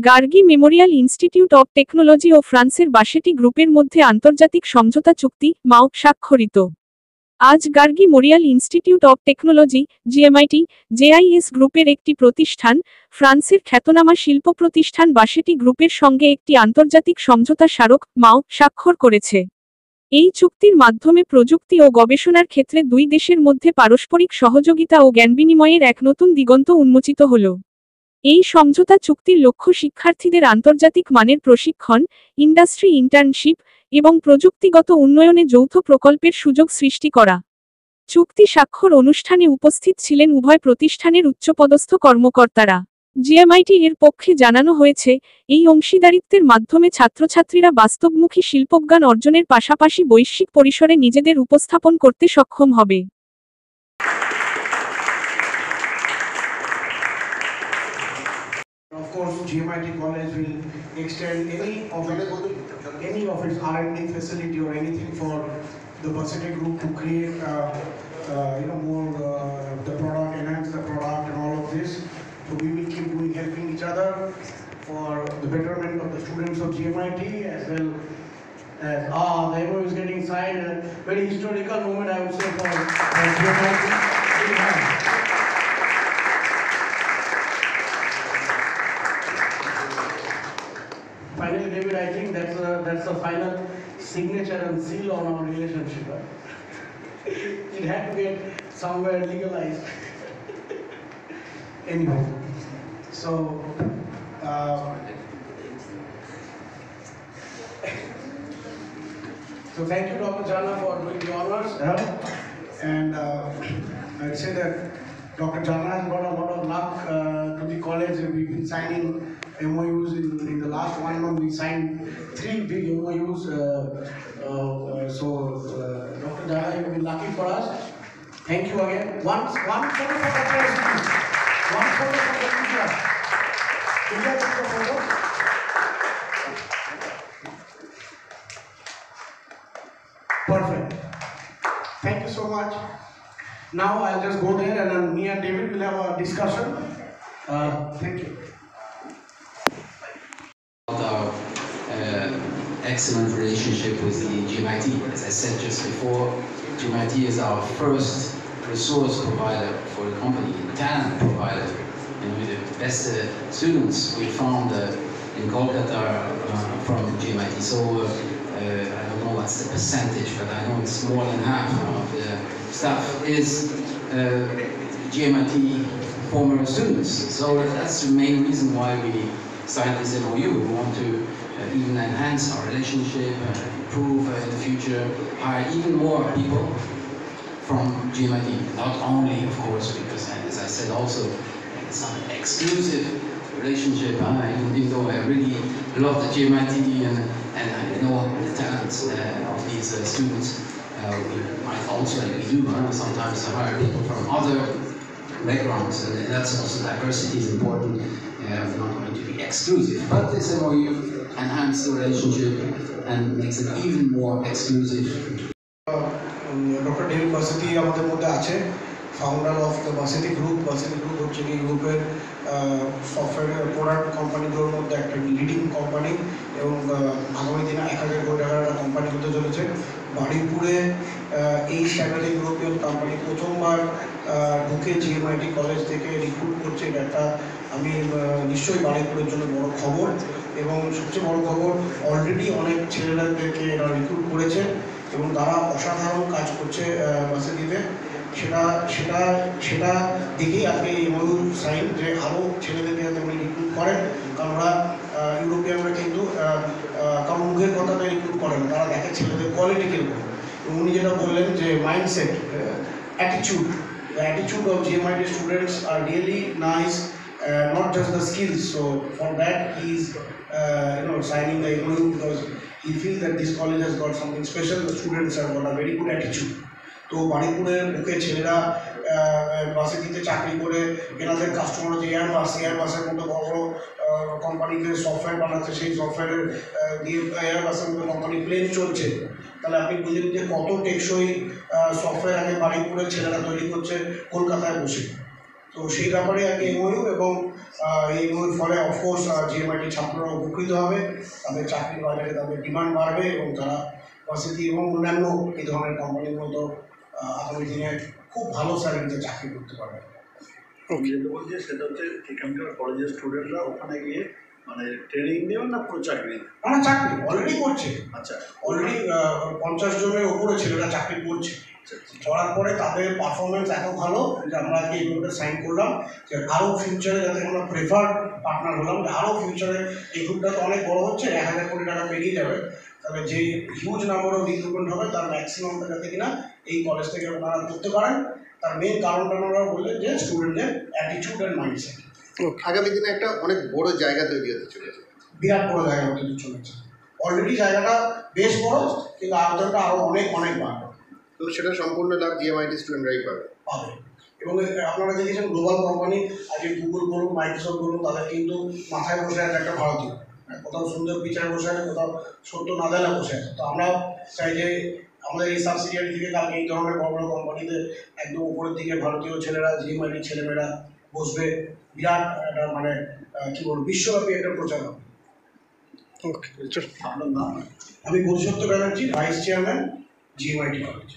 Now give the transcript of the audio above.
Gargi memorial institute of technology ও ফ্রান্সের বাসেটি গ্রুপের মধ্যে আন্তর্জাতিক সমঝোতা চুক্তি মাও স্বাক্ষরিত। আজ Gargi memorial institute of technology GMIT JIS গ্রুপের একটি প্রতিষ্ঠান ফ্রান্সের খ্যাতনামা শিল্প প্রতিষ্ঠান বাসেটি গ্রুপের সঙ্গে একটি আন্তর্জাতিক সমঝোতা স্মারক মাও স্বাক্ষর করেছে। এই চুক্তির মাধ্যমে প্রযুক্তি ও গবেষণার ক্ষেত্রে দুই দেশের মধ্যে পারস্পরিক সহযোগিতা ও জ্ঞানবিনিময়ের এক নতুন দিগন্ত উন্মোচিত হল। এই সমঝোতা চুক্তির লক্ষ্য শিক্ষার্থীদের আন্তর্জাতিক মানের প্রশিক্ষণ, ইন্ডাস্ট্রি ইন্টার্নশিপ এবং প্রযুক্তিগত উন্নয়নে যৌথ প্রকল্পের সুযোগ সৃষ্টি করা। চুক্তি স্বাক্ষর অনুষ্ঠানে উপস্থিত ছিলেন উভয় প্রতিষ্ঠানের উচ্চপদস্থ কর্মকর্তারা। জিএমআইটি এর পক্ষে জানানো হয়েছে, এই অংশীদারিত্বের মাধ্যমে ছাত্রছাত্রীরা বাস্তবমুখী শিল্পজ্ঞান অর্জনের পাশাপাশি বৈশ্বিক পরিসরে নিজেদের উপস্থাপন করতে সক্ষম হবে। Of course, GMIT College will extend any of its R&D facility or anything for the Varsity Group to create, more the product, enhance the product, and all of this. So we will keep doing, helping each other for the betterment of the students of GMIT as well as the MOU is getting signed. A very historical moment, I would say, for GMIT. Finally, David, I think that's the final signature and seal on our relationship. Right? It had to get somewhere legalized. Anyway, so thank you, Dr. Jana, for doing the honors. And I'd say that Dr. Jana has brought a lot of luck to the college. We've been signing MOUs in the last 1 month. We signed 3 big MOUs. Dr. Jana, you've been lucky for us. Thank you again. One photo for the press, please. One photo for the media. Media, take the photo. Perfect. Thank you so much. Now I'll just go there and then me and David will have a discussion. Thank you. Excellent relationship with the GMIT. As I said just before, GMIT is our first resource provider for the company, talent provider, and with the best students we found in Kolkata from GMIT. So I don't know what's the percentage, but I know it's more than half of the staff is GMIT former students. So that's the main reason why we signed this MOU. We want to even enhance our relationship, improve in the future, hire even more people from GMIT. Not only, of course, because as I said also, it's not an exclusive relationship. Even though I really love the GMIT and I know the talents of these students, we might also, like we do, sometimes hire people from other backgrounds, and that's also diversity is important. Not going to be exclusive, but this MOU enhance the relationship and makes it even more exclusive. Dr. David Varsity আমাদের মধ্যে আছে, founder of the varsity group. Varsity group হচ্ছে কি ইউরোপের software product কোম্পানিগুলোর মধ্যে একটা leading company এবং আগামী দিনে 1000 কোটি টাকার একটা কোম্পানি হতে চলেছে। বারুইপুরে এই স্ট্যান্ডার্ড ইউরোপিয়ান কোম্পানি প্রথমবার ঢুকে জিএমআইটি কলেজ থেকে রিক্রুট করছে। এটা একটা আমি নিশ্চয়ই বারুইপুরের জন্য বড় খবর, এবং সবচেয়ে বড় খবর অলরেডি অনেক ছেলেদেরকে এরা রিক্রুট করেছে এবং তারা অসাধারণ কাজ করছে ভার্সিটিতে। সেটা দেখেই আজকে এই এমওইউ সাইন যে আরও ছেলেদেরকে যাতে উনি রিক্রুট করেন, কারণ ওরা ইউরোপিয়ানরা কিন্তু কারণ মুখের কথাটা রিক্রুট করেন, তারা দেখে ছেলেদের কোয়ালিটি কীরকম। উনি যেটা বললেন যে mindset, attitude, the attitude of GMIT students are really nice, not just the skills. So for that he is signing the MOU because he feels that this college has got something special. The students have got a very good attitude. তো বারুইপুরের বুকে ছেলেরা ভার্সিটিতে চাকরি করে এনাদের customer হচ্ছে এয়ারবাসের মতো বড় বড় কোম্পানিতে সফটওয়্যার বানাচ্ছে, সেই সফটওয়্যারের দিয়ে এয়ারবাসের মতো কোম্পানি প্লেন চলছে। তাহলে আপনি বুঝলেন যে কত টেকসই সফটওয়্যার আগে বারুইপুরের ছেলেরা তৈরি করছে কলকাতায় বসে। তো তো সেই ব্যাপারে আর কি এমওইউ, এবং এই এমওইউর ফলে অফকোর্স জিএমআইটি ছাত্ররা উপকৃত হবে, তাদের চাকরির বাজারে তাদের ডিমান্ড বাড়বে এবং তারা ভার্সিটি এবং অন্যান্য এই ধরনের কোম্পানির মতো আগামী দিনে খুব ভালো স্যালারিতে চাকরি করতে পারবে। যেটা বলছি সেটা হচ্ছে এখানকার কলেজের স্টুডেন্টরা ওখানে গিয়ে মানে ট্রেনিং নেবেন না পুরো চাকরি? না, চাকরি অলরেডি করছে। আচ্ছা, অলরেডি 50 জনের উপরে ছেলেরা চাকরি করছে। করার পরে তাদের পারফরমেন্স এত ভালো যে আমরা আজকে এইভাবে সাইন করলাম যে আরও ফিউচারে যাতে আমরা প্রেফার্ড পার্টনার হলাম, যে আরও ফিউচারে এই গ্রুপটা তো অনেক বড় হচ্ছে, 1000 কোটি টাকা পেরিয়ে যাবে, তবে যে হিউজ নাম্বার অফ রিক্রুটমেন্ট হবে তার ম্যাক্সিমামটা যাতে কিনা এই কলেজ থেকে ওনারা করতে পারেন। তার মেন কারণটা ওনারা বললেন যে স্টুডেন্টদের অ্যাটিটিউড অ্যান্ড মাইন্ডসেট আগামী দিনে একটা অনেক বড় জায়গা তৈরি হতে চলেছে, বিরাট বড় জায়গা হতে চলেছে। অলরেডি জায়গাটা বেশ বড়, কিন্তু আবেদনটা আরও অনেক অনেক বাড়বে। তো সেটা সম্পূর্ণ লাভ জিএমআইটি স্টুডেন্টরাই পাবে। এবং আপনারা দেখেছেন গ্লোবাল কোম্পানি আজকে গুগল বলুন, মাইক্রোসফট বলুন, তাদের কিন্তু মাথায় বসে আছে একটা ভারতীয়, কোথাও সুন্দর পিচার বসে আছে, কোথাও ছোট্ট নাদালা বসে আছে। তো আমরা চাই যে আমাদের এই সাবসিডিয়ারি থেকে কালকে এই ধরনের বড় বড় কোম্পানিতে একদম উপরের দিকে ভারতীয় ছেলেরা, জিএমআইটির ছেলেমেয়েরা বসবে, বিরাট একটা মানে কী বলবো বিশ্বব্যাপী একটা প্রচার হবে। আপনার নাম? আমি Bodhisattva Banerjee, vice chairman, GMIT college.